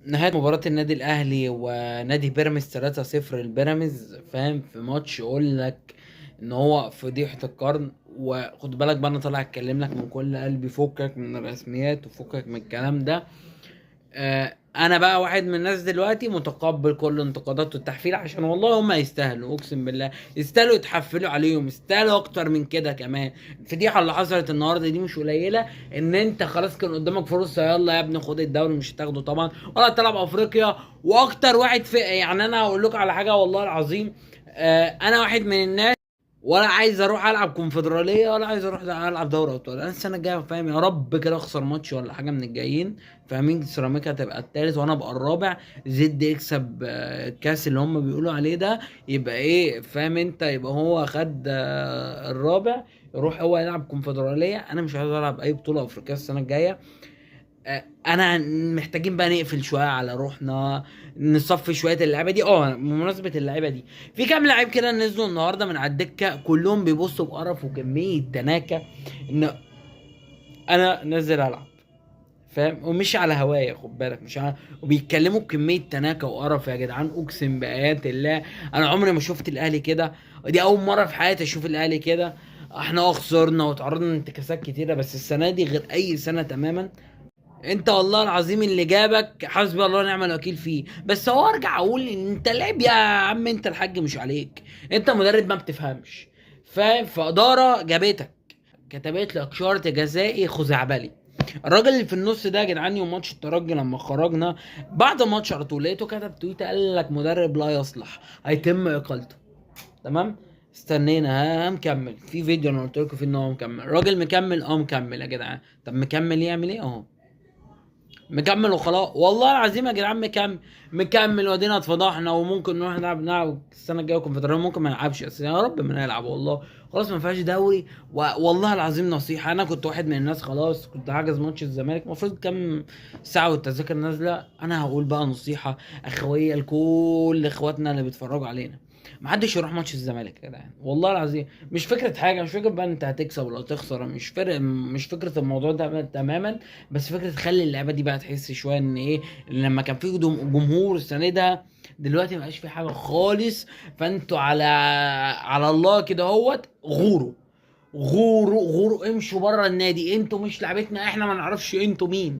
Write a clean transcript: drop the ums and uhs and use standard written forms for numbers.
نهاية مباراة النادي الأهلي ونادي بيراميدز 3-0 لبيراميدز، فاهم؟ في ماتش يقول لك إن هو فضيحة القرن. وخد بالك بقى، أنا طالع أتكلم لك من كل قلبي، فكك من الرسميات وفكك من الكلام ده. انا بقى واحد من الناس دلوقتي متقبل كل انتقادات والتحفيل، عشان والله هم يستاهلوا، اقسم بالله يستاهلوا يتحفلوا عليهم، يستاهلوا اكتر من كده كمان. الفضيحه اللي حصلت النهارده دي مش قليله. ان انت خلاص كان قدامك فرصه، يلا يا ابني خد الدوري، مش هتاخده طبعا ولا تلعب افريقيا. واكتر واحد في، يعني انا هقول لكم على حاجه والله العظيم. انا واحد من الناس ولا عايز اروح العب كونفدراليه ولا عايز اروح العب دوري ابطال. انا السنه الجايه فاهم، يا رب كده اخسر ماتش ولا حاجه من الجايين، فاهمين؟ سيراميكا تبقى التالت وانا ابقى الرابع. زد يكسب الكاس اللي هم بيقولوا عليه ده، يبقى ايه فاهم انت؟ يبقى هو خد الرابع، يروح هو يلعب كونفدراليه. انا مش عايز العب اي بطوله افريقيه السنه الجايه. انا محتاجين بقى نقفل شويه على روحنا، نصفي شويه اللعيبه دي. بمناسبه اللعيبه دي، في كام لعيب كده نزلوا النهارده من على الدكه، كلهم بيبصوا بقرف وكميه تناكه. ان انا نازل العب، فاهم؟ ومش على هوايه، خد بالك، مش على، وبيتكلموا بكميه تناكه وقرف يا جدعان، اقسم بايات الله. انا عمري ما شفت الاهلي كده، دي اول مره في حياتي اشوف الاهلي كده. احنا خسرنا وتعرضنا لانتكاسات كتيره، بس السنه دي غير اي سنه تماما. انت والله العظيم اللي جابك حسبي الله ونعم الوكيل فيه. بس هو ارجع اقول ان انت لعب يا عم، انت الحاج مش عليك، انت مدرب ما بتفهمش، فاهم؟ فاداره جابتك كتبت لك شرط جزائي خزعبلي. الراجل اللي في النص ده يا جدعان، يوم ماتش الترجي لما خرجنا بعد الماتش على طول لقيته كتب تويت قال لك مدرب لا يصلح، هيتم اقالته. تمام. استنينا، مكمل في فيديو انا قلت لكم فيه ان هو مكمل، الراجل مكمل، مكمل يا جدعان. طب مكمل يعمل ايه؟ اهو مكمل وخلاص، والله العظيم يا جدعان مكمل. مكمل ودينا اتفضحنا، وممكن نروح نلعب السنه الجايه كونفدراليه، ممكن ما نلعبش، بس يا رب ما نلعب والله. خلاص ما فيهاش دوري. والله العظيم نصيحه، انا كنت واحد من الناس خلاص كنت حاجز ماتش الزمالك، المفروض كام ساعه والتذاكر نازله. انا هقول بقى نصيحه اخويه لكل اخواتنا اللي بيتفرجوا علينا: محدش يروح ماتش الزمالك يا جدعان، والله العظيم. مش فكره حاجه، مش فكره بقى انت هتكسب ولا تخسر، مش فارق، مش فكره الموضوع ده تماما. بس فكره تخلي اللعبه دي بقى تحس شويه ان ايه، إن لما كان في جمهور السنه ده، دلوقتي ما بقاش في حاجه خالص. فانتوا على الله كده اهوت، غوروا غوروا غوروا، امشوا بره النادي، انتوا مش لعبتنا، احنا ما نعرفش انتوا مين.